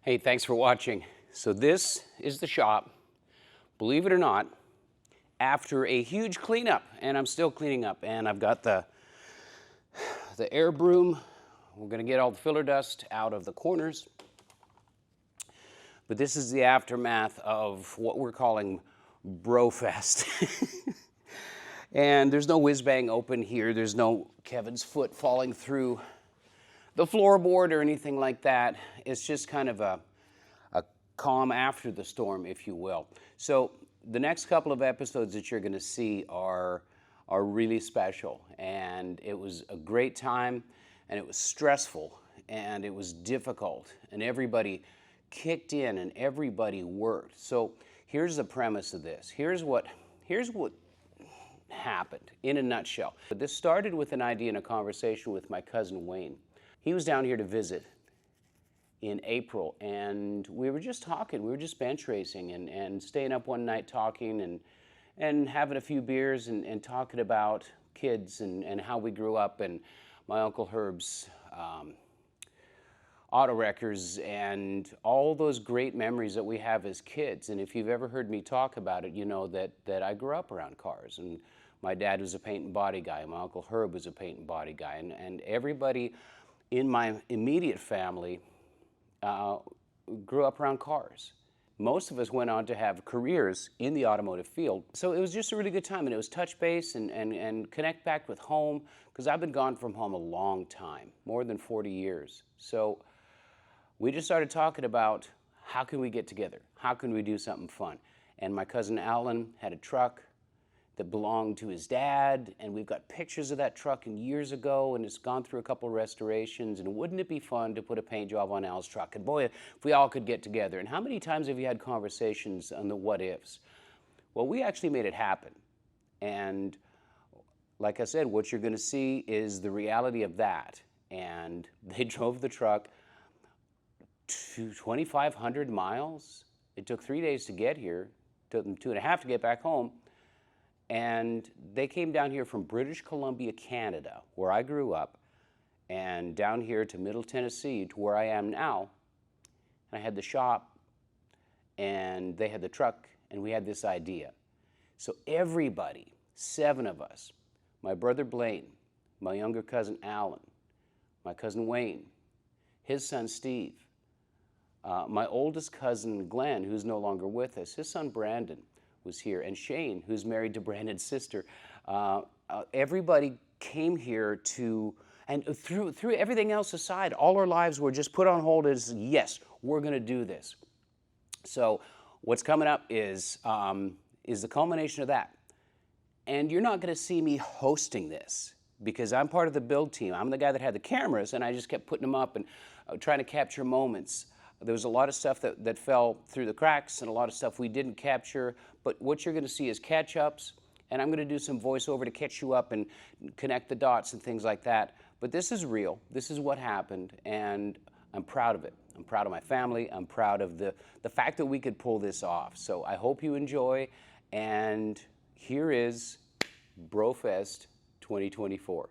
Hey, thanks for watching. So this is the shop, believe it or not, after a huge cleanup, and I'm still cleaning up, and I've got the air broom. We're gonna get all the filler dust out of the corners. But this is the aftermath of what we're calling BroFest. And there's no whiz-bang open here. There's no Kevin's foot falling through the floorboard or anything like that. It's just kind of a calm after the storm, if you will. So the next couple of episodes that you're going to see are really special, and it was a great time, and it was stressful, and it was difficult, and everybody kicked in and everybody worked. So here's the premise of this. Here's what happened in a nutshell. This started with an idea in a conversation with my cousin Wayne. He was down here to visit in April, and we were just talking. We were just bench racing and staying up one night talking and having a few beers and talking about kids and how we grew up, and my Uncle Herb's auto wreckers and all those great memories that we have as kids. And if you've ever heard me talk about it, you know that I grew up around cars, and my dad was a paint and body guy. My Uncle Herb was a paint and body guy, and everybody in my immediate family grew up around cars. Most of us went on to have careers in the automotive field. So it was just a really good time, and it was touch base and connect back with home, because I've been gone from home a long time, more than 40 years. So we just started talking about how can we get together? How can we do something fun? And my cousin Alan had a truck that belonged to his dad, and we've got pictures of that truck in years ago, and it's gone through a couple of restorations, and wouldn't it be fun to put a paint job on Al's truck? And boy, if we all could get together. And how many times have you had conversations on the what ifs? Well, we actually made it happen. And like I said, what you're gonna see is the reality of that. And they drove the truck to 2,500 miles. It took 3 days to get here. It took them 2.5 to get back home. And they came down here from British Columbia, Canada, where I grew up, and down here to Middle Tennessee, to where I am now. And I had the shop, and they had the truck, and we had this idea. So everybody, 7 of us, my brother Blaine, my younger cousin Alan, my cousin Wayne, his son Steve, my oldest cousin Glenn, who's no longer with us, his son Brandon was here, and Shane, who's married to Brandon's sister. Everybody came here to, and threw everything else aside. All our lives were just put on hold as, yes, we're gonna do this. So what's coming up is the culmination of that. And you're not gonna see me hosting this, because I'm part of the build team. I'm the guy that had the cameras, and I just kept putting them up and trying to capture moments. There was a lot of stuff that fell through the cracks, and a lot of stuff we didn't capture, but what you're gonna see is catch-ups, and I'm gonna do some voiceover to catch you up and connect the dots and things like that. But this is real, this is what happened, and I'm proud of it. I'm proud of my family, I'm proud of the fact that we could pull this off. So I hope you enjoy, and here is BroFest 2024.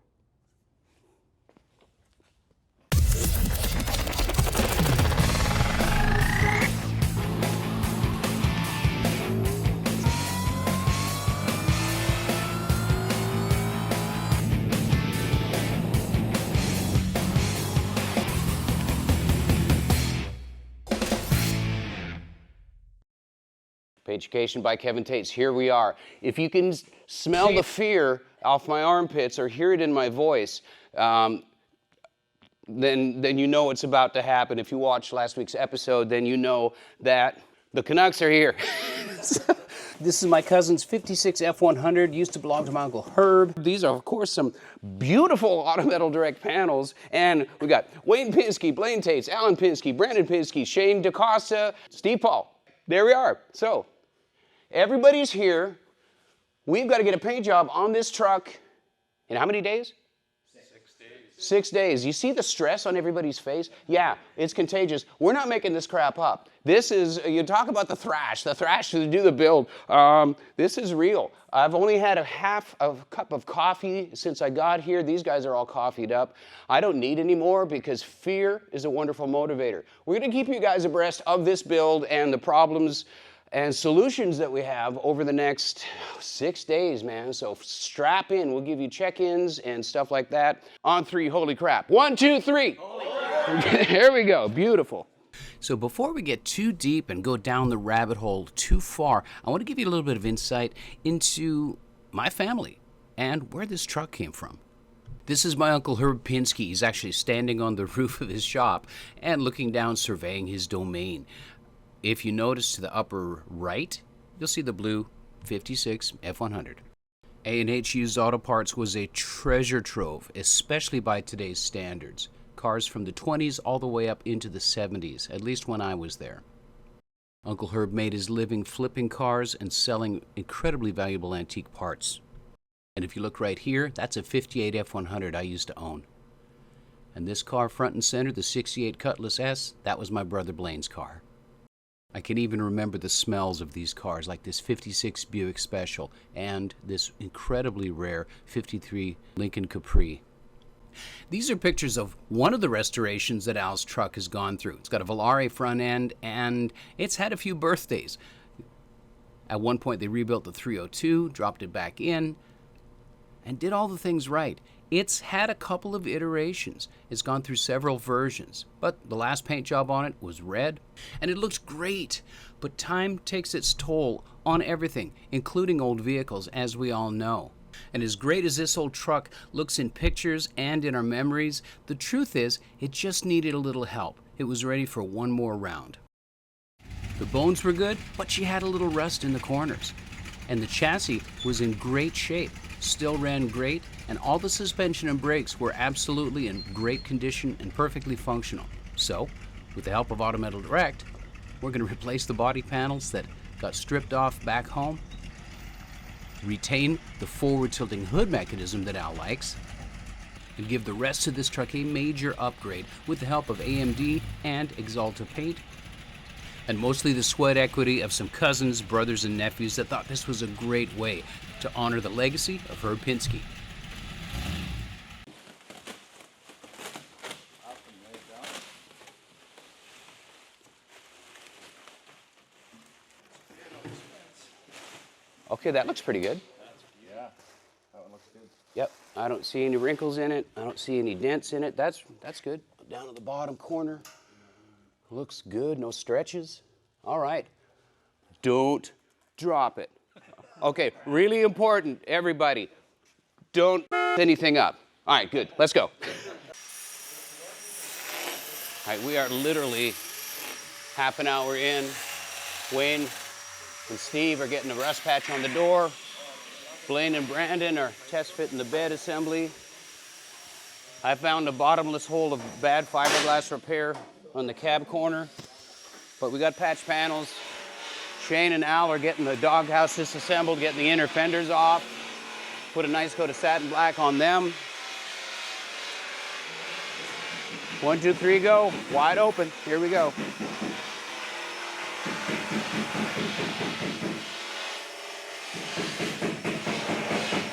Paintucation by Kevin Tetz. Here we are. If you can smell the fear off my armpits or hear it in my voice, then you know what's about to happen. If you watched last week's episode, then you know that the Canucks are here. This is my cousin's 56 F100, used to belong to my Uncle Herb. These are, of course, some beautiful Auto Metal Direct panels. And we got Wayne Pinsky, Blaine Tetz, Alan Pinsky, Brandon Pinsky, Shane DaCosta, Steve Paul. There we are. So everybody's here. We've got to get a paint job on this truck in how many days? 6 days. 6 days. You see the stress on everybody's face? Yeah, it's contagious. We're not making this crap up. This is, you talk about the thrash to do the build. This is real. I've only had a half a cup of coffee since I got here. These guys are all coffeeed up. I don't need any more because fear is a wonderful motivator. We're going to keep you guys abreast of this build and the problems and solutions that we have over the next 6 days, man. So strap in. We'll give you check-ins and stuff like that. On 3, holy crap. 1, 2, 3. Holy crap. Here we go. Beautiful. So before we get too deep and go down the rabbit hole too far, I want to give you a little bit of insight into my family and where this truck came from. This is my Uncle Herb Pinsky. He's actually standing on the roof of his shop and looking down, surveying his domain. If you notice to the upper right, you'll see the blue 56 F100. A&H Used Auto Parts was a treasure trove, especially by today's standards. Cars from the 20s all the way up into the 70s, at least when I was there. Uncle Herb made his living flipping cars and selling incredibly valuable antique parts. And if you look right here, that's a 58 F100 I used to own. And this car front and center, the 68 Cutlass S, that was my brother Blaine's car. I can even remember the smells of these cars, like this 56 Buick Special and this incredibly rare 53 Lincoln Capri. These are pictures of one of the restorations that Al's truck has gone through. It's got a Volare front end and it's had a few birthdays. At one point they rebuilt the 302, dropped it back in, and did all the things right. It's had a couple of iterations. It's gone through several versions, but the last paint job on it was red, and it looks great. But time takes its toll on everything, including old vehicles, as we all know. And as great as this old truck looks in pictures and in our memories, the truth is, it just needed a little help. It was ready for one more round. The bones were good, but she had a little rust in the corners. And the chassis was in great shape, still ran great, and all the suspension and brakes were absolutely in great condition and perfectly functional. So, with the help of Autometal Direct, we're going to replace the body panels that got stripped off back home, retain the forward tilting hood mechanism that Al likes, and give the rest of this truck a major upgrade with the help of AMD and Axalta paint, and mostly the sweat equity of some cousins, brothers, and nephews that thought this was a great way to honor the legacy of Herb Pinsky. Okay, that looks pretty good. Yeah, that one looks good. Yep, I don't see any wrinkles in it. I don't see any dents in it. That's good. Down to the bottom corner. Looks good, no stretches. All right. Don't drop it. Okay, really important, everybody. Don't anything up. All right, good. Let's go. All right, we are literally half an hour in. Wayne and Steve are getting a rust patch on the door. Blaine and Brandon are test fitting the bed assembly. I found a bottomless hole of bad fiberglass repair on the cab corner, but we got patch panels. Shane and Al are getting the doghouse disassembled, getting the inner fenders off, put a nice coat of satin black on them. 1, 2, 3, go. Wide open. Here we go.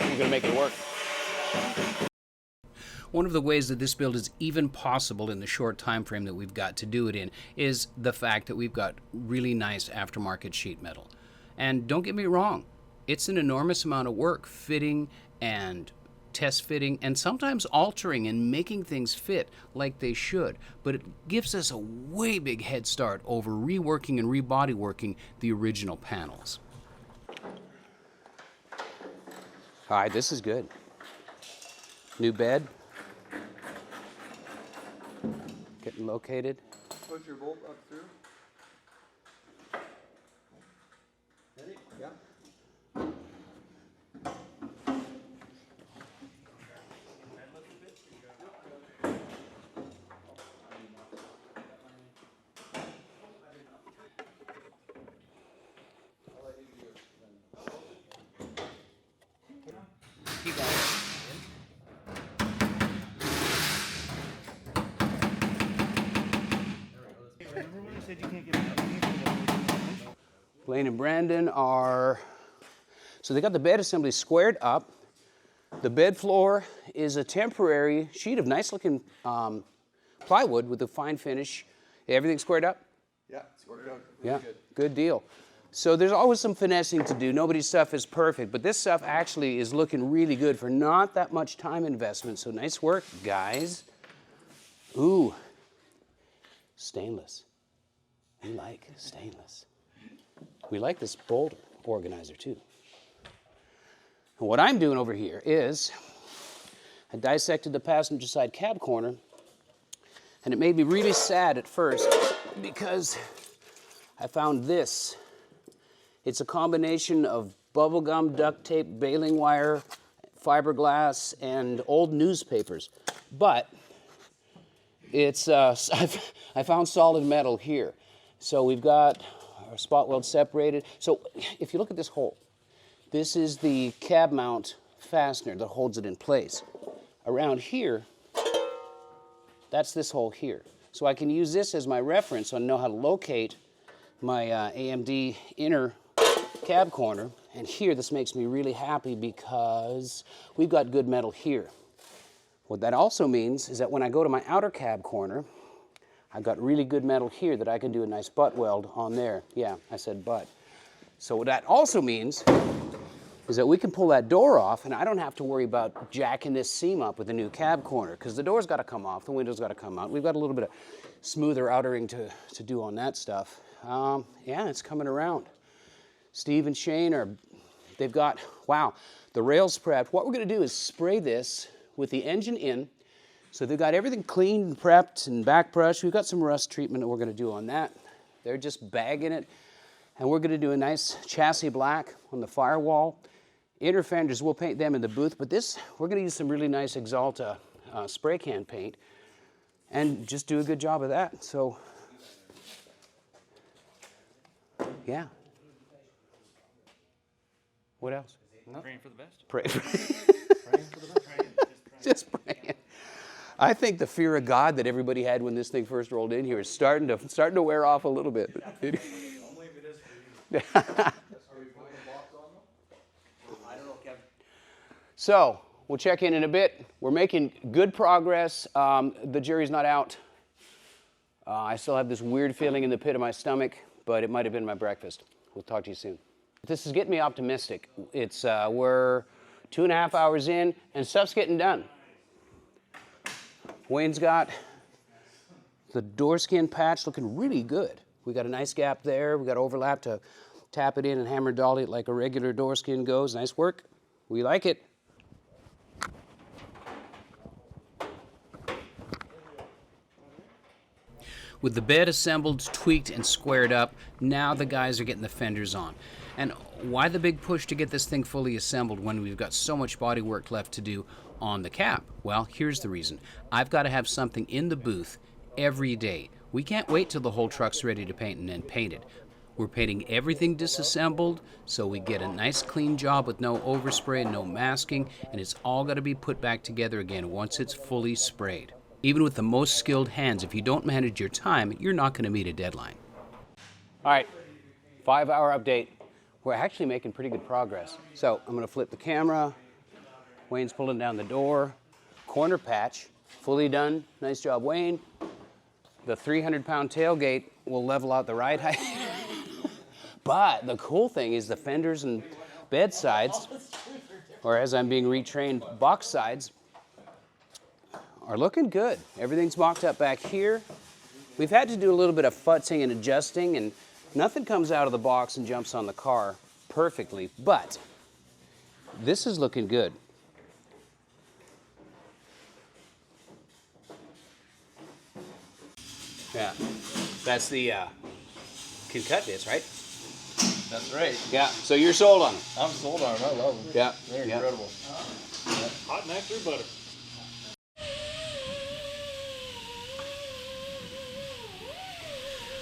We're gonna make it work. One of the ways that this build is even possible in the short time frame that we've got to do it in is the fact that we've got really nice aftermarket sheet metal. And don't get me wrong, it's an enormous amount of work fitting and test fitting and sometimes altering and making things fit like they should, but it gives us a way big head start over reworking and rebodyworking the original panels. All right, this is good. New bed. Getting located. Push your bolt up through. Ready? Yeah. said you can't get it. Blaine and Brandon are, so they got the bed assembly squared up. The bed floor is a temporary sheet of nice looking plywood with a fine finish. Everything squared up? Yeah, it's worked out. Yeah, good deal. So there's always some finessing to do. Nobody's stuff is perfect, but this stuff actually is looking really good for not that much time investment. So nice work, guys. Ooh, stainless. We like stainless. We like this bolt organizer too. And what I'm doing over here is I dissected the passenger side cab corner, and it made me really sad at first because I found this. It's a combination of bubblegum, duct tape, baling wire, fiberglass, and old newspapers. But it's I found solid metal here. So we've got our spot weld separated. So if you look at this hole, this is the cab mount fastener that holds it in place. Around here, that's this hole here. So I can use this as my reference so I know how to locate my AMD inner cab corner. And here, this makes me really happy because we've got good metal here. What that also means is that when I go to my outer cab corner, I've got really good metal here that I can do a nice butt weld on there. Yeah, I said butt. So what that also means is that we can pull that door off and I don't have to worry about jacking this seam up with a new cab corner because the door's got to come off, the window's got to come out. We've got a little bit of smoother outering to do on that stuff. Yeah, it's coming around. Steve and Shane they've got, wow, the rails prepped. What we're going to do is spray this with the engine in. So they've got everything cleaned and prepped and back brushed. We've got some rust treatment that we're going to do on that. They're just bagging it. And we're going to do a nice chassis black on the firewall. Inner fenders, we'll paint them in the booth. But this, we're going to use some really nice Axalta spray can paint and just do a good job of that. So, yeah. What else? No. Praying for the best. Pray. Praying for the best. Just praying. I think the fear of God that everybody had when this thing first rolled in here is starting to wear off a little bit. Only if it is for you. Are we putting a box on them? I don't know, Kevin. So we'll check in a bit. We're making good progress. The jury's not out. I still have this weird feeling in the pit of my stomach, but it might have been my breakfast. We'll talk to you soon. This is getting me optimistic. It's we're 2.5 hours in, and stuff's getting done. Wayne's got the door skin patch looking really good. We got a nice gap there. We got overlap to tap it in and hammer dolly it like a regular door skin goes. Nice work. We like it. With the bed assembled, tweaked, and squared up, now the guys are getting the fenders on. And why the big push to get this thing fully assembled when we've got so much body work left to do on the cab? Well, here's the reason. I've got to have something in the booth every day. We can't wait till the whole truck's ready to paint and then paint it. We're painting everything disassembled so we get a nice clean job with no overspray and no masking, and it's all got to be put back together again once it's fully sprayed. Even with the most skilled hands, if you don't manage your time, you're not going to meet a deadline. All right, 5-hour update. We're actually making pretty good progress. So I'm going to flip the camera. Wayne's pulling down the door. Corner patch, fully done. Nice job, Wayne. The 300-pound tailgate will level out the ride height. But the cool thing is the fenders and bed sides, or as I'm being retrained, box sides, are looking good. Everything's mocked up back here. We've had to do a little bit of futzing and adjusting, and nothing comes out of the box and jumps on the car perfectly, but this is looking good. Yeah, that's the, can cut this, right? That's right. Yeah, so you're sold on them. I'm sold on them. I love them. Yeah. They're Yeah. incredible. Hot nectar butter.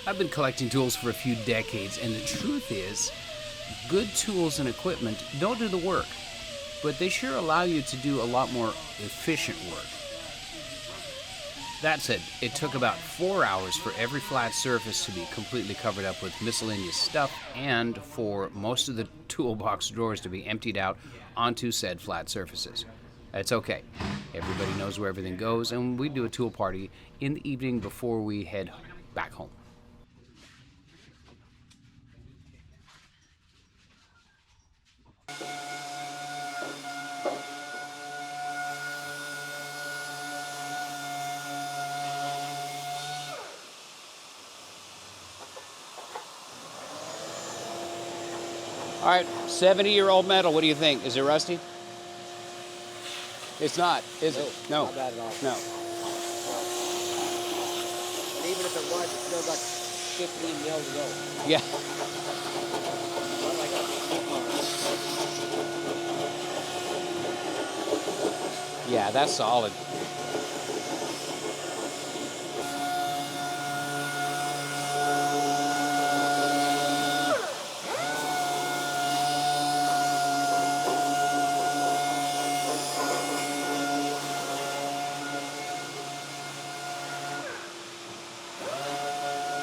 I've been collecting tools for a few decades, and the truth is, good tools and equipment don't do the work, but they sure allow you to do a lot more efficient work. That said, it took about 4 hours for every flat surface to be completely covered up with miscellaneous stuff and for most of the toolbox drawers to be emptied out onto said flat surfaces. It's okay. Everybody knows where everything goes, and we do a tool party in the evening before we head back home. All right, 70-year-old metal, what do you think? Is it rusty? It's not, is it? No. Not bad at all. No. And even if it was, it's still got 15 mil to go. Yeah. Not like a Yeah, that's solid.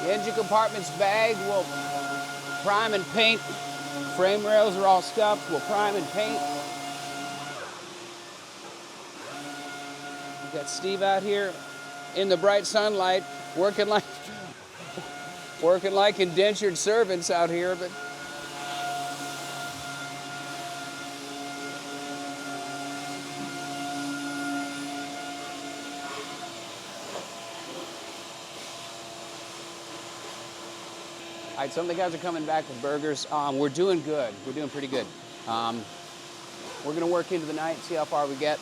The engine compartment's bagged. We'll prime and paint. Frame rails are all scuffed. We'll prime and paint. We've got Steve out here in the bright sunlight, working like indentured servants out here, but all right, some of the guys are coming back with burgers. We're doing good. We're doing pretty good. We're gonna work into the night, see how far we get.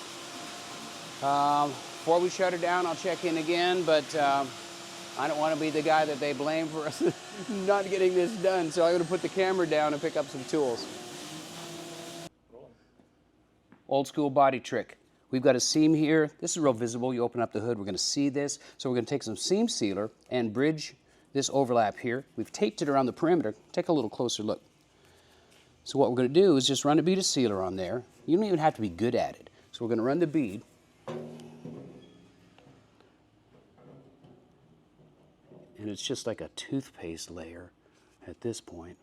Before we shut her down, I'll check in again, but I don't want to be the guy that they blame for us not getting this done, so I'm gonna put the camera down and pick up some tools. Old school body trick. We've got a seam here. This is real visible. You open up the hood, we're gonna see this. So we're gonna take some seam sealer and bridge this overlap here. We've taped it around the perimeter. Take a little closer look. So what we're going to do is just run a bead of sealer on there. You don't even have to be good at it. So we're going to run the bead. And it's just like a toothpaste layer at this point.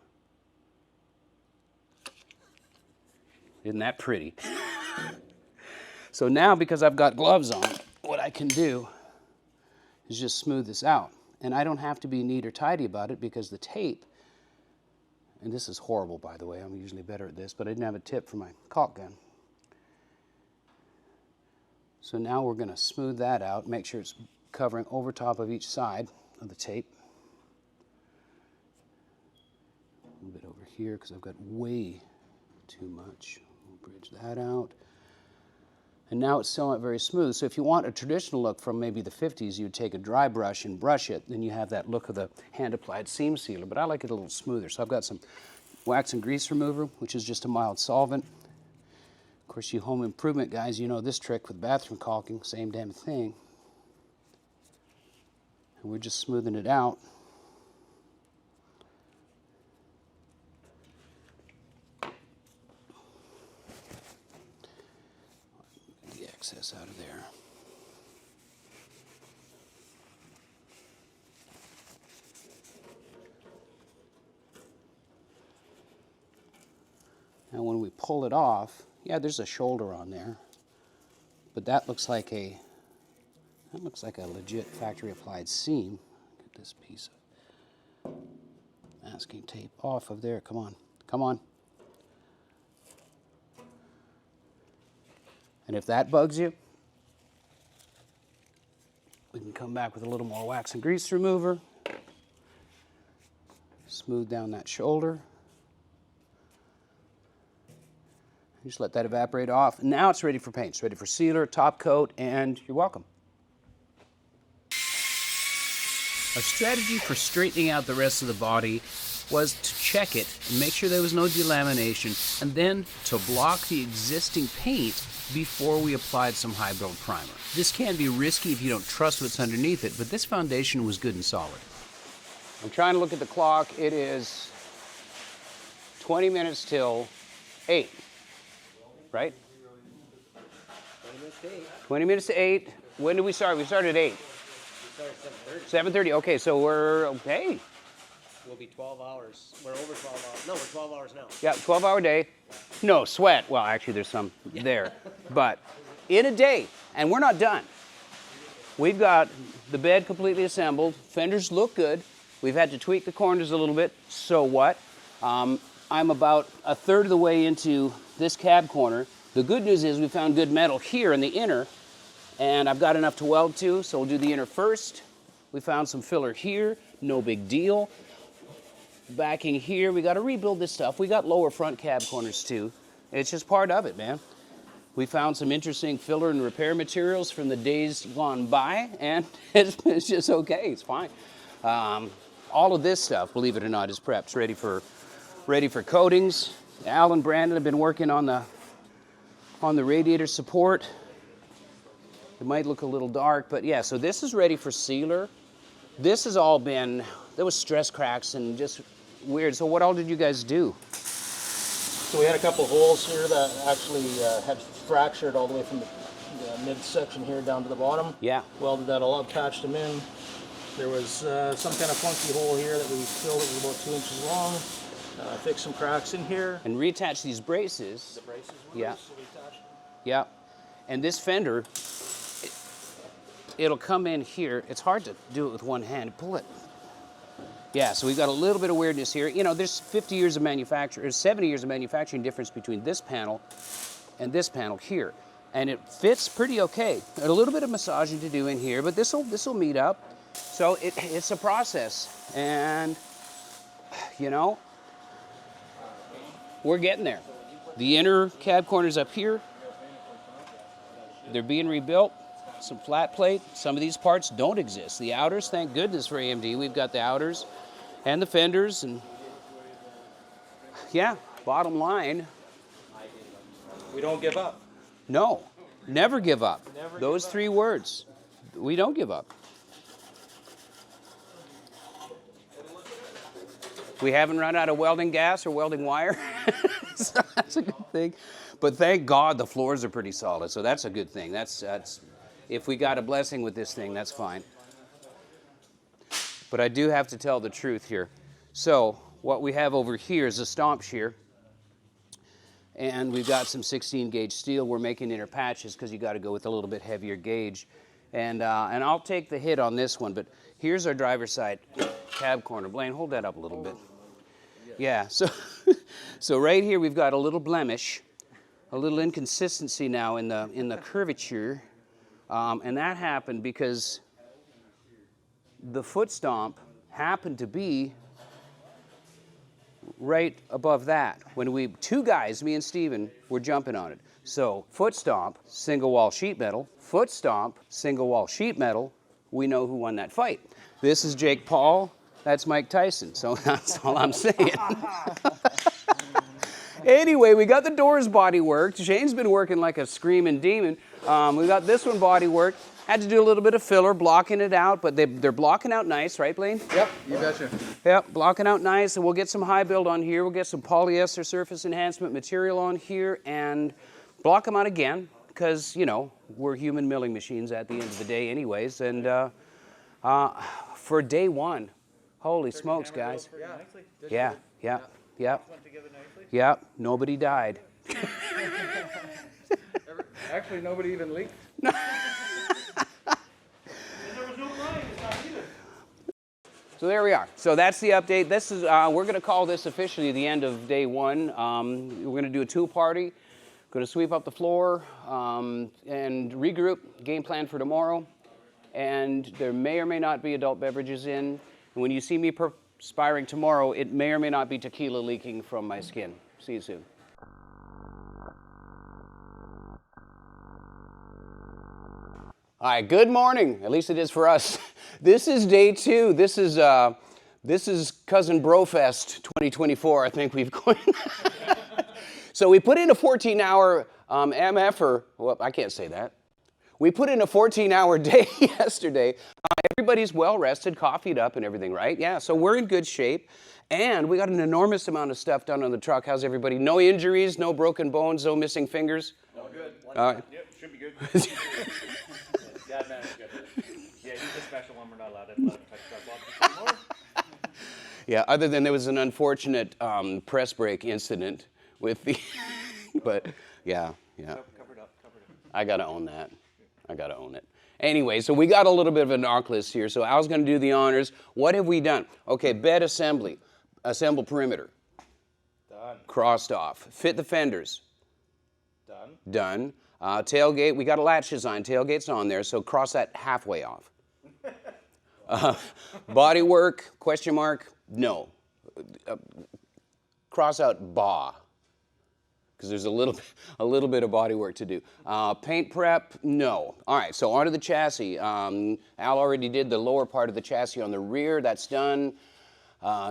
Isn't that pretty? So now, because I've got gloves on, what I can do is just smooth this out. And I don't have to be neat or tidy about it because the tape, and this is horrible, by the way, I'm usually better at this, but I didn't have a tip for my caulk gun. So now we're going to smooth that out, make sure it's covering over top of each side of the tape. A little bit over here because I've got way too much. We'll bridge that out. And now it's still not very smooth. So if you want a traditional look from maybe the 50s, you'd take a dry brush and brush it. Then you have that look of the hand-applied seam sealer. But I like it a little smoother. So I've got some wax and grease remover, which is just a mild solvent. Of course, you home improvement guys, you know this trick with bathroom caulking, same damn thing. And we're just smoothing it out. Excess out of there. Now when we pull it off, yeah, there's a shoulder on there, but that looks like a legit factory applied seam. Get this piece of masking tape off of there. Come on, come on. And if that bugs you, we can come back with a little more wax and grease remover. Smooth down that shoulder. Just let that evaporate off. And now it's ready for paint. It's ready for sealer, top coat, and you're welcome. A strategy for straightening out the rest of the body was to check it and make sure there was no delamination, and then to block the existing paint before we applied some high build primer. This can be risky if you don't trust what's underneath it, but this foundation was good and solid. I'm trying to look at the clock. It is 20 minutes till 8, right? 20 minutes to 8. 20 minutes to 8. When did we start? We started at 8. start at 7:30. 7:30. Okay, so we're okay. We'll be 12 hours. We're over 12 hours. No, we're 12 hours now. Yeah, 12-hour day. No sweat. Well, actually, there's some there, but in a day, and we're not done. We've got the bed completely assembled. Fenders look good. We've had to tweak the corners a little bit. So what? I'm about a third of the way into this cab corner. The good news is we found good metal here in the inner, and I've got enough to weld to, so we'll do the inner first. We found some filler here, no big deal. Backing here, we got to rebuild this stuff. We got lower front cab corners too. It's just part of it, man. We found some interesting filler and repair materials from the days gone by, and it's just okay, it's fine. All of this stuff, believe it or not, is prepped, ready for coatings. Al and Brandon have been working on the radiator support. It might look a little dark, but yeah, so this is ready for sealer. This has all been, there was stress cracks and just weird. So what all did you guys do? So we had a couple of holes here that actually had fractured all the way from the midsection here down to the bottom. Yeah. Welded that all up, patched them in. There was some kind of funky hole here that we filled. It was about 2 inches long. Fixed some cracks in here. And reattach these braces. The braces were Yeah. loose, so we attached them. Yeah. And this fender, it'll come in here. It's hard to do it with one hand. Pull it. Yeah, so we've got a little bit of weirdness here. You know, there's 50 years of manufacturing, 70 years of manufacturing difference between this panel and this panel here. And it fits pretty okay. A little bit of massaging to do in here, but this'll meet up. So it's a process. And, you know, we're getting there. The inner cab corners up here, they're being rebuilt. Some flat plate. Some of these parts don't exist. The outers, thank goodness for AMD, we've got the outers and the fenders, and yeah, bottom line, We don't give up. no, never give up. Never Those give up. 3 words, we don't give up. We haven't run out of welding gas or welding wire, so that's a good thing. But thank God the floors are pretty solid, so that's a good thing. That's if we got a blessing with this thing, that's fine. But I do have to tell the truth here. So what we have over here is a stomp shear, and we've got some 16 gauge steel. We're making inner patches because you got to go with a little bit heavier gauge. And I'll take the hit on this one, but here's our driver's side cab corner. Blaine, hold that up a little bit. Yeah, so, so right here we've got a little blemish, a little inconsistency now in the curvature. And that happened because the foot stomp happened to be right above that. When 2 guys, me and Steven, were jumping on it. So foot stomp, single wall sheet metal, foot stomp, single wall sheet metal, we know who won that fight. This is Jake Paul, that's Mike Tyson, so that's all I'm saying. Anyway, we got the doors body worked. Shane's been working like a screaming demon. We got this one body worked. Had to do a little bit of filler, blocking it out, but they're blocking out nice, right, Blaine? Yep, you betcha. Yep, blocking out nice, and we'll get some high build on here. We'll get some polyester surface enhancement material on here and block them out again, because, you know, we're human milling machines at the end of the day anyways. And for day 1, holy smokes, guys. Yeah, yeah, yeah. Yeah, nobody died. Actually, nobody even leaked. There was no crying this time either. So there we are. So that's the update. This is we're going to call this officially the end of day 1. We're going to do a tool party. Going to sweep up the floor and regroup. Game plan for tomorrow. And there may or may not be adult beverages in. And when you see me perspiring tomorrow, it may or may not be tequila leaking from my skin. See you soon. All right, good morning. At least it is for us. This is day 2. This is Cousin BroFest 2024. I think we've coined. So we put in a 14-hour MFer. Well, I can't say that. We put in a 14-hour day yesterday. Everybody's well rested, coffeeed up, and everything, right? Yeah. So we're in good shape, and we got an enormous amount of stuff done on the truck. How's everybody? No injuries, no broken bones, no missing fingers. All good. All right. Yep, should be good. Yeah, man, it's good. Yeah, he's a special one. We're not allowed to let him touch our boxes anymore. Yeah, other than there was an unfortunate press brake incident with the, but yeah. Covered up. I gotta own that. I gotta own it. Anyway, so we got a little bit of a knock list here. So Al's gonna do the honors. What have we done? Okay, bed assembly, assemble perimeter. Done. Crossed off. Fit the fenders. Done. Done. Tailgate, we got a latch design. Tailgate's on there, so cross that halfway off. Body work, question mark, no. Cross out BA, because there's a little bit of body work to do. Paint prep, no. All right, so onto the chassis. Al already did the lower part of the chassis on the rear. That's done.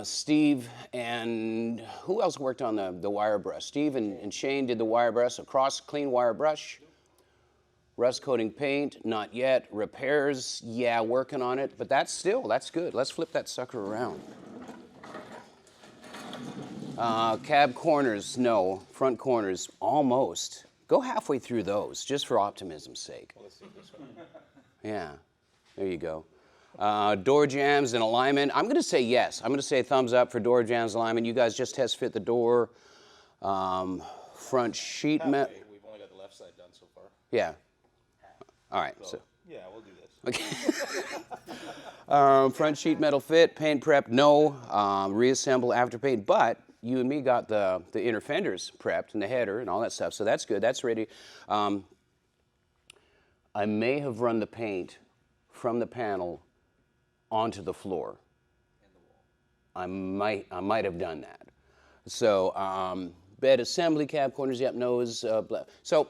Steve and who else worked on the wire brush? Steve and Shane did the wire brush, a cross clean wire brush. Rust coating paint, not yet. Repairs, yeah, working on it, but that's good. Let's flip that sucker around. Cab corners, no. Front corners, almost. Go halfway through those, just for optimism's sake. Well, let's see this one. Yeah, there you go. Door jambs and alignment. I'm going to say yes. I'm going to say thumbs up for door jambs alignment. You guys just test fit the door. Front sheet metal. We've only got the left side done so far. Yeah. All right. So. Yeah, we'll do this. Okay. Front sheet metal fit. Paint prep. No. Reassemble after paint. But you and me got the inner fenders prepped and the header and all that stuff. So that's good. That's ready. I may have run the paint from the panel onto the floor. I might have done that. So bed assembly, cab corners, yep, nose. So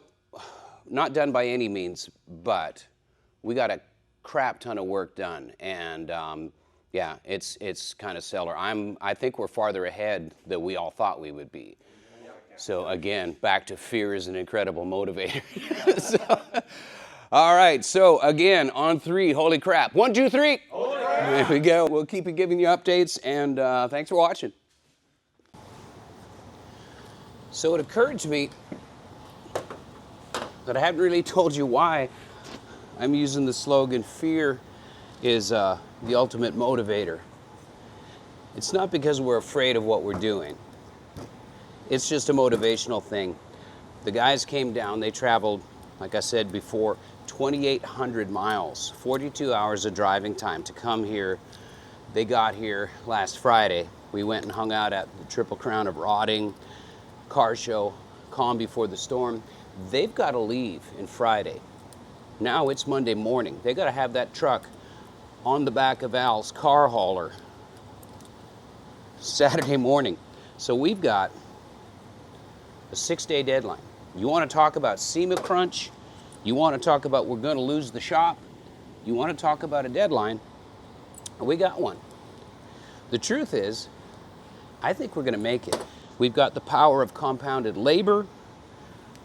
not done by any means, but we got a crap ton of work done, and yeah, it's kind of stellar. I think we're farther ahead than we all thought we would be. So again, back to fear is an incredible motivator. So, all right, so again, on 3, holy crap. 1, 2, 3. Holy crap. There we go. We'll keep giving you updates, and thanks for watching. So it occurred to me that I haven't really told you why I'm using the slogan, fear is the ultimate motivator. It's not because we're afraid of what we're doing. It's just a motivational thing. The guys came down, they traveled, like I said before, 2,800 miles, 42 hours of driving time to come here. They got here last Friday. We went and hung out at the Triple Crown of Rotting car show, calm before the storm. They've got to leave on Friday. Now it's Monday morning. They got to have that truck on the back of Al's car hauler Saturday morning. So we've got a 6-day deadline. You want to talk about SEMA crunch? You want to talk about we're going to lose the shop? You want to talk about a deadline? We got one. The truth is, I think we're going to make it. We've got the power of compounded labor.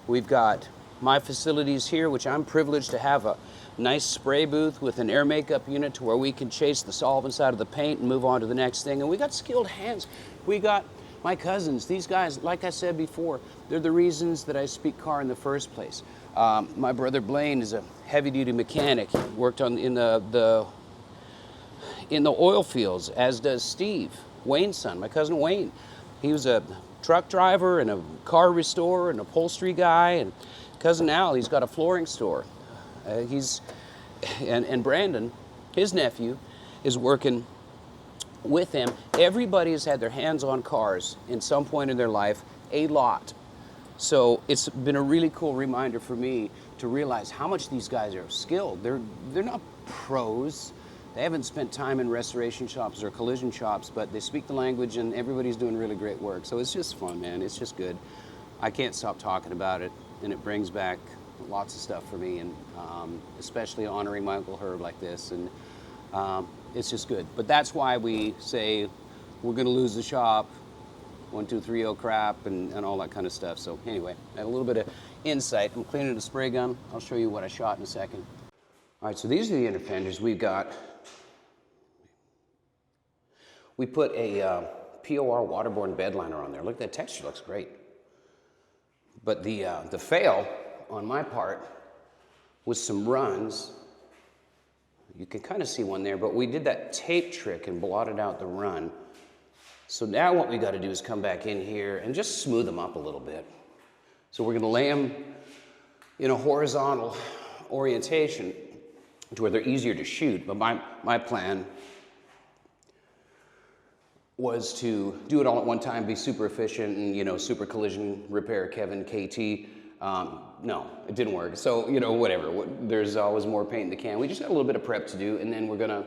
We've got my facilities here, which I'm privileged to have a nice spray booth with an air makeup unit to where we can chase the solvents out of the paint and move on to the next thing. And we got skilled hands. We got my cousins. These guys, like I said before, they're the reasons that I speak car in the first place. My brother Blaine is a heavy-duty mechanic. He worked in the oil fields, as does Steve, Wayne's son, my cousin Wayne. He was a truck driver and a car restorer and upholstery guy. And cousin Al, he's got a flooring store. And Brandon, his nephew, is working with him. Everybody has had their hands on cars in some point in their life, a lot. So it's been a really cool reminder for me to realize how much these guys are skilled. They're not pros. They haven't spent time in restoration shops or collision shops, but they speak the language and everybody's doing really great work. So it's just fun, man. It's just good. I can't stop talking about it, and it brings back lots of stuff for me, and especially honoring my Uncle Herb like this. And it's just good. But that's why we say we're going to lose the shop, 1, 2, 3, oh crap, and all that kind of stuff. So anyway, I had a little bit of insight. I'm cleaning the spray gun. I'll show you what I shot in a second. All right, so these are the inner fenders. We put a POR waterborne bed liner on there. Look, that texture looks great. But the fail on my part was some runs. You can kind of see one there, but we did that tape trick and blotted out the run. So now what we got to do is come back in here and just smooth them up a little bit. So we're going to lay them in a horizontal orientation to where they're easier to shoot. But my plan was to do it all at one time, be super efficient, and, you know, super collision repair, Kevin, KT. No, it didn't work. So, you know, whatever. There's always more paint in the can. We just got a little bit of prep to do, and then we're gonna,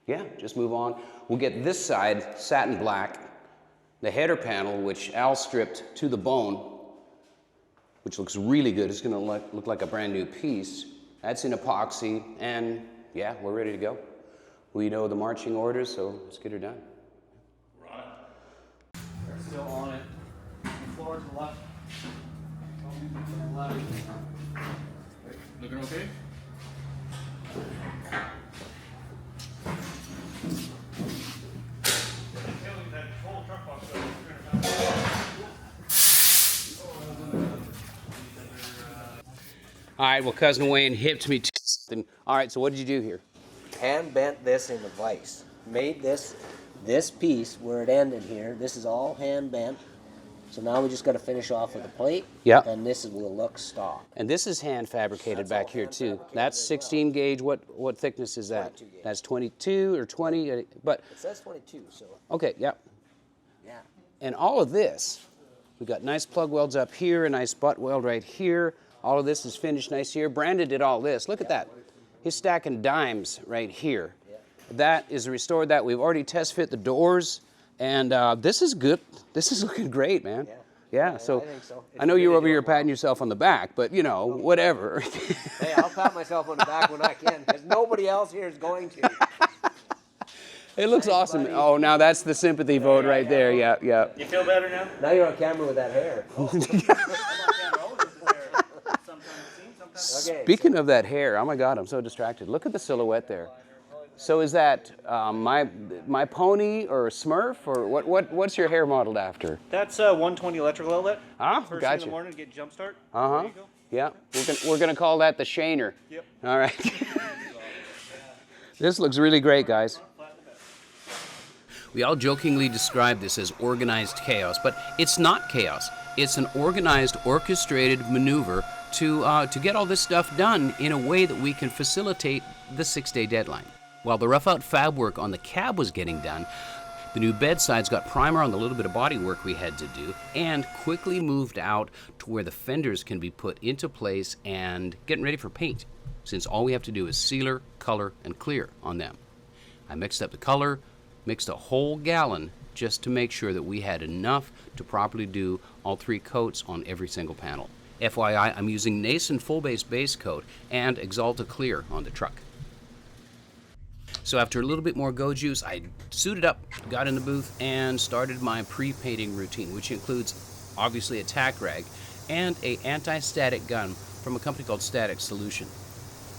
yeah, just move on. We'll get this side satin black, the header panel, which Al stripped to the bone, which looks really good. It's gonna look like a brand new piece. That's in epoxy, and yeah, we're ready to go. We know the marching orders, so let's get her done. Right. They're still on it. The floor to the left. Looking okay? All right, well, Cousin Wayne hipped me to something. All right, so what did you do here? Hand bent this in the vise. Made this piece where it ended here. This is all hand bent. So now we just got to finish off with the plate. Yeah. And this will look stock. And this is hand fabricated back here too. That's 16 gauge. What thickness is that? 22 gauge. That's 22 or 20. But It says 22, so okay, yeah. yeah. And all of this, we got nice plug welds up here, a nice butt weld right here. All of this is finished nice here. Brandon did all this. Look at that. He's stacking dimes right here. That is restored. That we've already test fit the doors, and this is good. This is looking great, man. Yeah. So I think so. I know you're over here patting yourself on the back, but you know, whatever. Hey, I'll pat myself on the back when I can, because nobody else here is going to. It looks awesome. buddy. Oh, now that's the sympathy vote right there. Yeah, yeah. You feel better now? Now you're on camera with that hair. Okay. Speaking of that hair, oh my God, I'm so distracted. Look at the silhouette there. So is that my pony or Smurf, or what's your hair modeled after? That's a 120 electrical outlet. Ah, First thing in gotcha. the morning to get jump start. Uh-huh. There you go. Yeah, we're gonna call that the Shaner. Yep. All right. This looks really great, guys. We all jokingly describe this as organized chaos, but it's not chaos. It's an organized, orchestrated maneuver to get all this stuff done in a way that we can facilitate the 6-day deadline. While the rough-out fab work on the cab was getting done, the new bedsides got primer on the little bit of body work we had to do, and quickly moved out to where the fenders can be put into place and getting ready for paint, since all we have to do is sealer, color, and clear on them. I mixed up the color, mixed a whole gallon just to make sure that we had enough to properly do all 3 coats on every single panel. FYI, I'm using Nason full base coat and Exalta Clear on the truck. So after a little bit more go juice, I suited up, got in the booth, and started my pre-painting routine, which includes obviously a tack rag and a anti-static gun from a company called Static Solution.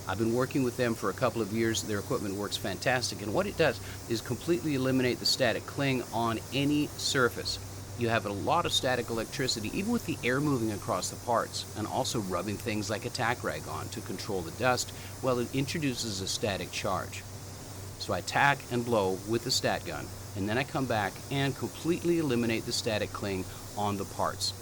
I've been working with them for a couple of years. Their equipment works fantastic, and what it does is completely eliminate the static cling on any surface. You have a lot of static electricity, even with the air moving across the parts, and also rubbing things like a tack rag on to control the dust, well, it introduces a static charge. So I tack and blow with the stat gun, and then I come back and completely eliminate the static cling on the parts.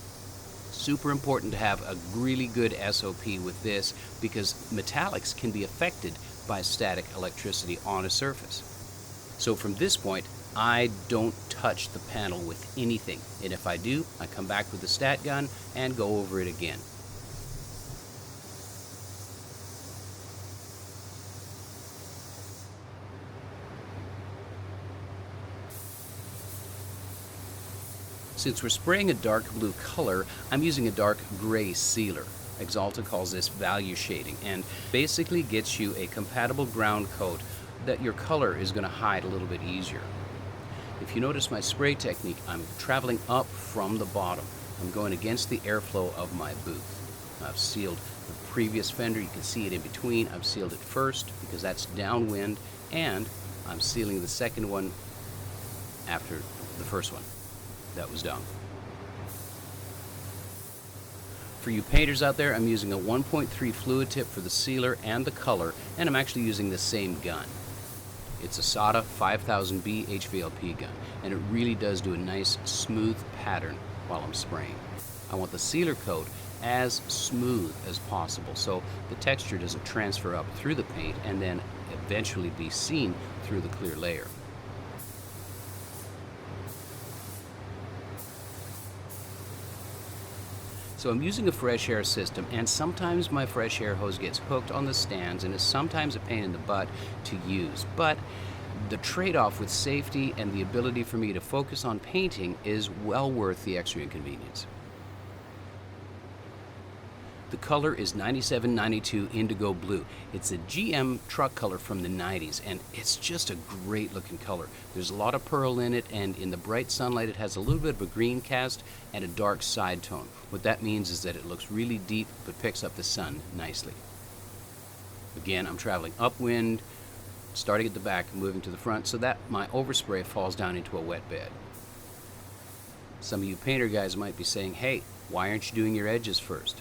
Super important to have a really good SOP with this, because metallics can be affected by static electricity on a surface. So from this point, I don't touch the panel with anything, and if I do, I come back with the stat gun and go over it again. Since we're spraying a dark blue color, I'm using a dark gray sealer. Exalta calls this value shading, and basically gets you a compatible ground coat that your color is going to hide a little bit easier. If you notice my spray technique, I'm traveling up from the bottom. I'm going against the airflow of my booth. I've sealed the previous fender, you can see it in between. I've sealed it first because that's downwind, and I'm sealing the second one after the first one that was done. For you painters out there, I'm using a 1.3 fluid tip for the sealer and the color, and I'm actually using the same gun. It's a SATA 5000B HVLP gun, and it really does do a nice smooth pattern while I'm spraying. I want the sealer coat as smooth as possible so the texture doesn't transfer up through the paint and then eventually be seen through the clear layer. So I'm using a fresh air system, and sometimes my fresh air hose gets hooked on the stands and is sometimes a pain in the butt to use. But the trade-off with safety and the ability for me to focus on painting is well worth the extra inconvenience. The color is 9792 Indigo Blue. It's a GM truck color from the 90s, and it's just a great looking color. There's a lot of pearl in it, and in the bright sunlight it has a little bit of a green cast and a dark side tone. What that means is that it looks really deep but picks up the sun nicely. Again, I'm traveling upwind, starting at the back and moving to the front so that my overspray falls down into a wet bed. Some of you painter guys might be saying, hey, why aren't you doing your edges first?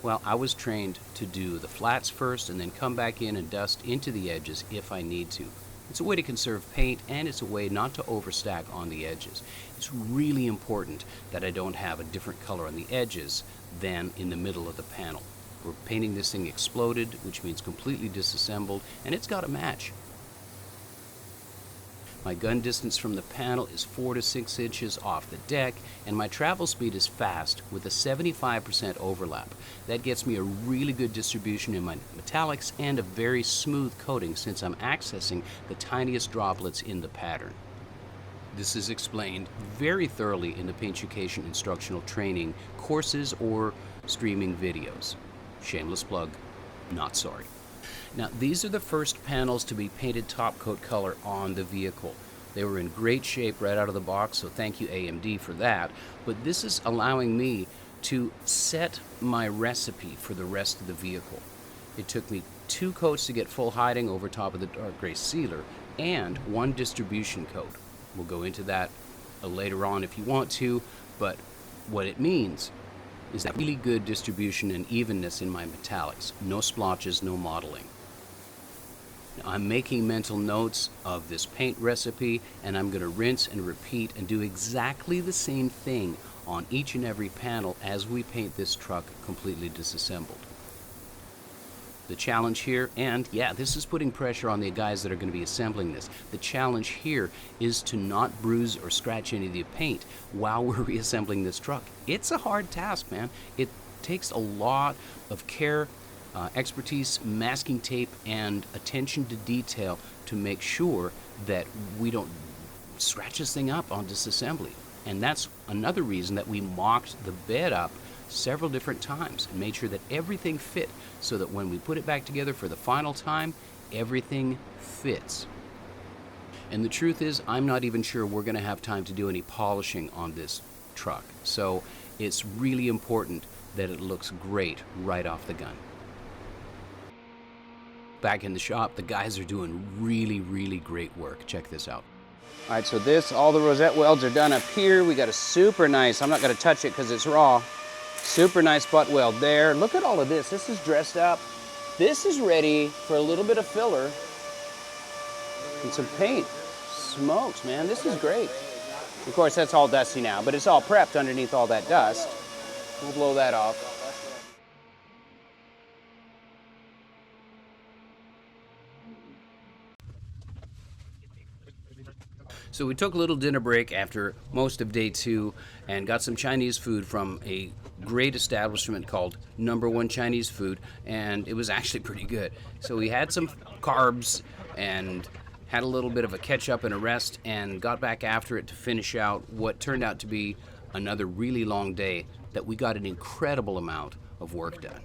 Well, I was trained to do the flats first and then come back in and dust into the edges if I need to. It's a way to conserve paint, and it's a way not to overstack on the edges. It's really important that I don't have a different color on the edges than in the middle of the panel. We're painting this thing exploded, which means completely disassembled, and it's got to match. My gun distance from the panel is 4 to 6 inches off the deck, and my travel speed is fast with a 75% overlap. That gets me a really good distribution in my metallics and a very smooth coating since I'm accessing the tiniest droplets in the pattern. This is explained very thoroughly in the Paintucation instructional training courses or streaming videos. Shameless plug, not sorry. Now, these are the first panels to be painted top coat color on the vehicle. They were in great shape right out of the box, so thank you AMD for that. But this is allowing me to set my recipe for the rest of the vehicle. It took me 2 coats to get full hiding over top of the dark gray sealer and 1 distribution coat. We'll go into that later on if you want to, but what it means is that really good distribution and evenness in my metallics. No splotches, no mottling. Now, I'm making mental notes of this paint recipe, and I'm going to rinse and repeat and do exactly the same thing on each and every panel as we paint this truck completely disassembled. The challenge here, and yeah, this is putting pressure on the guys that are going to be assembling this. The challenge here is to not bruise or scratch any of the paint while we're reassembling this truck. It's a hard task, man. It takes a lot of care, expertise, masking tape, and attention to detail to make sure that we don't scratch this thing up on disassembly. And that's another reason that we mocked the bed up several different times and made sure that everything fit so that when we put it back together for the final time, everything fits. And the truth is, I'm not even sure we're going to have time to do any polishing on this truck. So it's really important that it looks great right off the gun. Back in the shop, the guys are doing really, really great work. Check this out. All right, so all the rosette welds are done up here. We got a super nice, I'm not going to touch it because it's raw, super nice butt weld there. Look at all of this. This is dressed up. This is ready for a little bit of filler and some paint. Smokes, man. This is great. Of course, that's all dusty now, but it's all prepped underneath all that dust. We'll blow that off. So we took a little dinner break after most of day 2 and got some Chinese food from a great establishment called Number One Chinese Food, and it was actually pretty good. So we had some carbs and had a little bit of a catch up and a rest, and got back after it to finish out what turned out to be another really long day that we got an incredible amount of work done.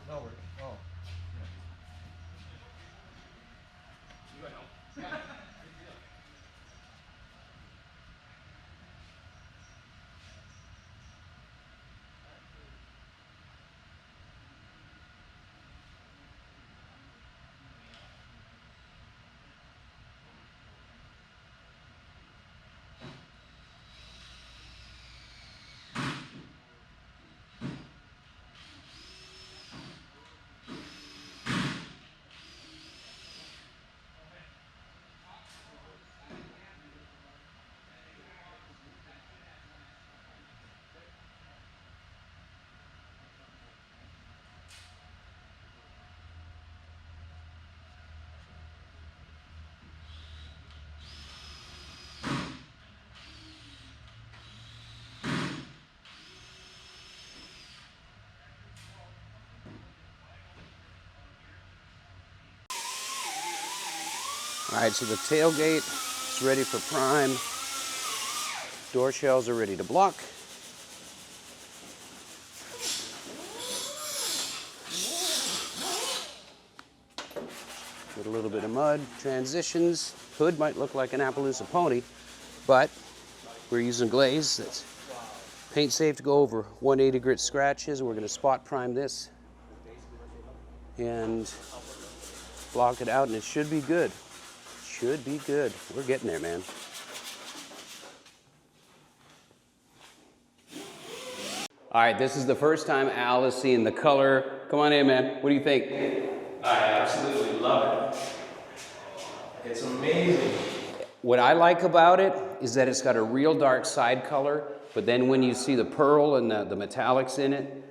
That'll work. All right, so the tailgate is ready for prime. Door shells are ready to block. Get a little bit of mud, transitions. Hood might look like an Appaloosa pony, but we're using glaze that's paint safe to go over 180 grit scratches. We're going to spot prime this and block it out, and it should be good. Should be good. We're getting there, man. All right, this is the first time Al has seen the color. Come on in, man. What do you think? I absolutely love it. It's amazing. What I like about it is that it's got a real dark side color, but then when you see the pearl and the metallics in it,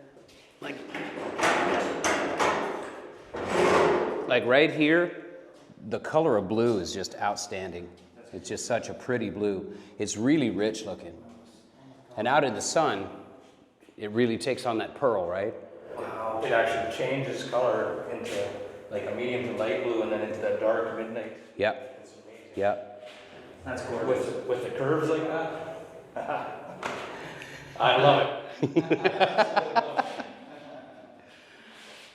like right here, the color of blue is just outstanding. It's just such a pretty blue. It's really rich looking. And out in the sun, it really takes on that pearl, right? Wow. It actually changes color into like a medium to light blue and then into that dark midnight. Yep. It's amazing. Yep. That's gorgeous. With the curves like that? I love it.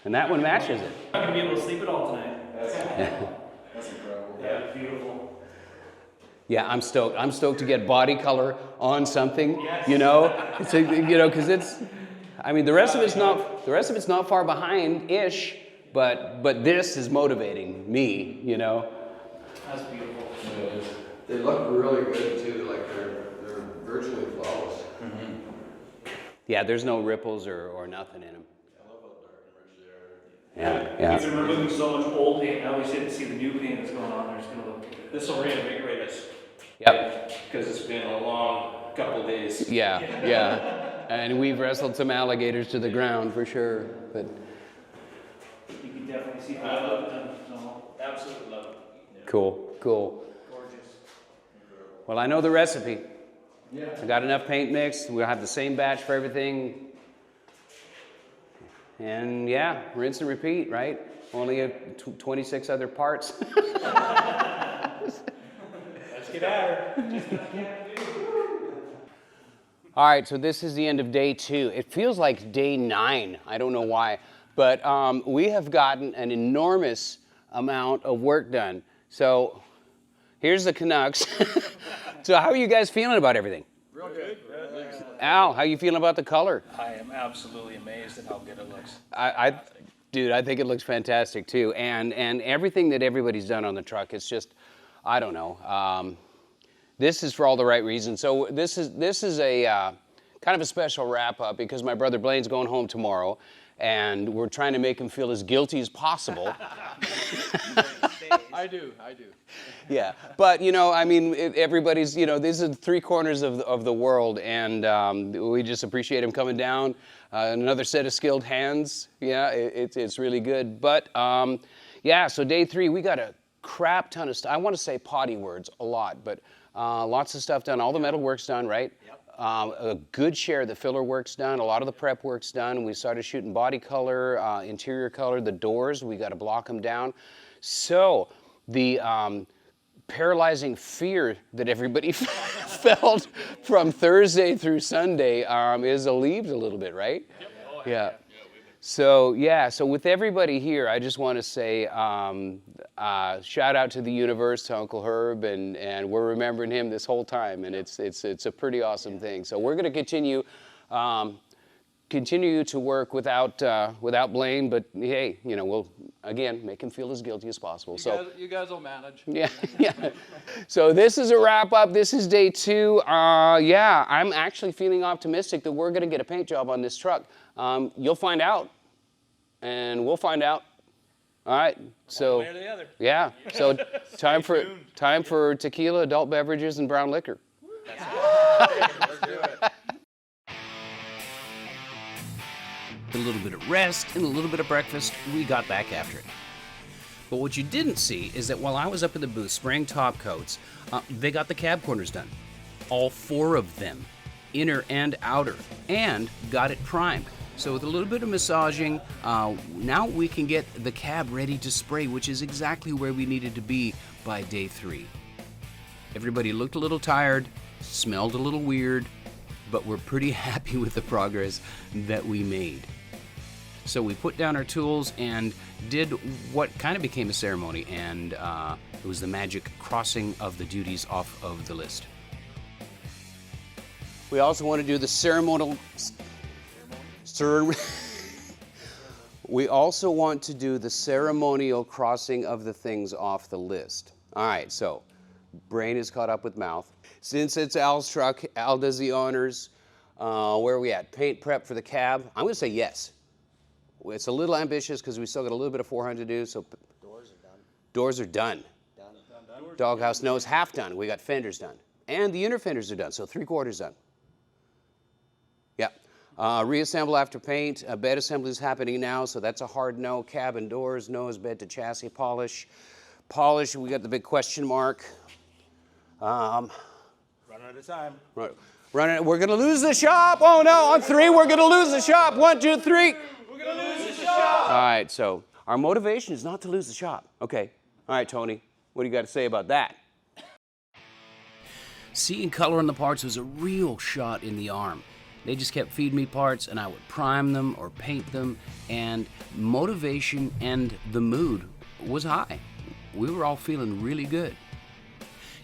And that one matches it. I'm not going to be able to sleep at all tonight. That's incredible. Yeah, beautiful. Yeah, I'm stoked. I'm stoked to get body color on something, you know? It's a, you know, because it's, I mean, the rest of it's not far behind-ish, but this is motivating me, you know? That's beautiful. They look really good too. Like they're virtually flawless. Yeah, there's no ripples or nothing in them. I love how dark and rich they are. Yeah, We've been removing so much old paint, now we should see the new paint that's going on there. It's going to look. This will reinvigorate us Yep. because it's been a long couple of days. Yeah. And we've wrestled some alligators to the ground for sure, but You can definitely see I love it. Absolutely love it. cool. Gorgeous. Well, I know the recipe. Yeah. I got enough paint mixed. We'll have the same batch for everything. And yeah, rinse and repeat, right? Only 26 other parts. Let's get at her. All right, so this is the end of day 2. It feels like day 9. I don't know why. But we have gotten an enormous amount of work done. So here's the Canucks. So how are you guys feeling about everything? Real good. Al, how you feeling about the color? I am absolutely amazed at how good it looks. Dude, I think it looks fantastic too. And everything that everybody's done on the truck, it's just, I don't know. This is for all the right reasons. So this is a kind of a special wrap up because my brother Blaine's going home tomorrow, and we're trying to make him feel as guilty as possible. I do. Yeah, but you know, I mean, everybody's, you know, these are 3 corners of the world, and we just appreciate him coming down. Another set of skilled hands. Yeah, it's really good. But yeah, so day 3, we got a crap ton of stuff. I want to say potty words a lot, but lots of stuff done. All the metal work's done, right? Yep. A good share of the filler work's done. A lot of the prep work's done. We started shooting body color, interior color, the doors. We got to block them down. So the paralyzing fear that everybody felt from Thursday through Sunday is alleviated a little bit, right? Yep. Yeah. So with everybody here, I just want to say shout out to the universe, to Uncle Herb, and we're remembering him this whole time, and it's a pretty awesome thing. So we're going to continue to work without Blaine, but hey, you know, we'll again make him feel as guilty as possible. You guys will manage. Yeah. So this is a wrap up. This is day 2. Yeah, I'm actually feeling optimistic that we're going to get a paint job on this truck. You'll find out, and we'll find out. All right. So One way or the other. yeah. So time for tequila, adult beverages, and brown liquor. Let's do it. A little bit of rest and a little bit of breakfast, we got back after it. But what you didn't see is that while I was up in the booth spraying top coats, they got the cab corners done. All 4 of them, inner and outer, and got it primed. So with a little bit of massaging, now we can get the cab ready to spray, which is exactly where we needed to be by day 3. Everybody looked a little tired, smelled a little weird, but we're pretty happy with the progress that we made. So we put down our tools and did what kind of became a ceremony, and it was the magic crossing of the duties off of the list. We also want to do the ceremonial... We also want to do the ceremonial crossing of the things off the list. All right, so brain is caught up with mouth. Since it's Al's truck, Al does the honors. Where are we at? Paint prep for the cab. I'm going to say yes. It's a little ambitious because we still got a little bit of 400 to do. So Doors are done. doors are done. Doghouse nose half done. We got fenders done, and the inner fenders are done. So 3/4 done. Yeah. Reassemble after paint. Bed assembly is happening now, so that's a hard no. Cabin doors, nose, bed to chassis polish. Polish, we got the big question mark. Running out of time. Running, we're gonna lose the shop. Oh no, on 3, we're gonna lose the shop. 1, 2, 3. We're gonna lose the shop. All right, so our motivation is not to lose the shop. Okay. All right, Tony, what do you got to say about that? Seeing color on the parts was a real shot in the arm. They just kept feeding me parts, and I would prime them or paint them, and motivation and the mood was high. We were all feeling really good.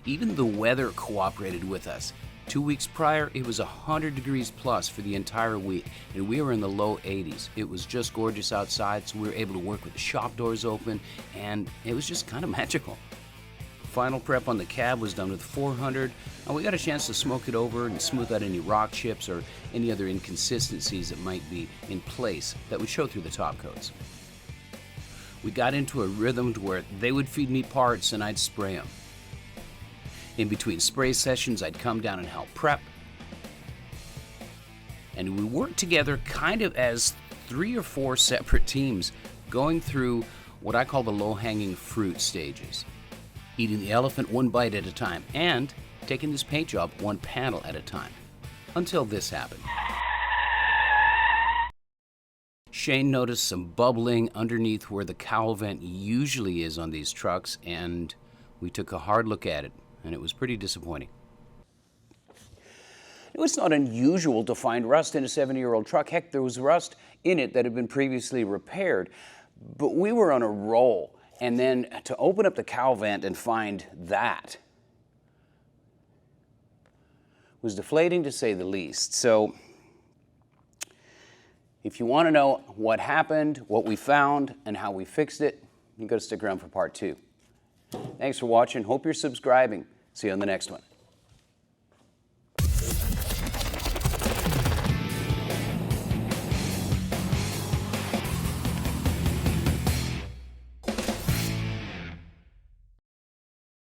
Even the weather cooperated with us. 2 weeks prior, it was 100 degrees plus for the entire week, and we were in the low 80s. It was just gorgeous outside, so we were able to work with the shop doors open, and it was just kind of magical. Final prep on the cab was done with 400, and we got a chance to smoke it over and smooth out any rock chips or any other inconsistencies that might be in place that would show through the top coats. We got into a rhythm to where they would feed me parts and I'd spray them. In between spray sessions, I'd come down and help prep. And we worked together kind of as 3 or 4 separate teams, going through what I call the low-hanging fruit stages. Eating the elephant one bite at a time, and taking this paint job one panel at a time. Until this happened. Shane noticed some bubbling underneath where the cowl vent usually is on these trucks, and we took a hard look at it, and it was pretty disappointing. It's not unusual to find rust in a 7-year-old truck. Heck, there was rust in it that had been previously repaired, but we were on a roll. And then to open up the cowl vent and find that was deflating, to say the least. So if you want to know what happened, what we found, and how we fixed it, you got to stick around for part 2. Thanks for watching. Hope you're subscribing. See you on the next one.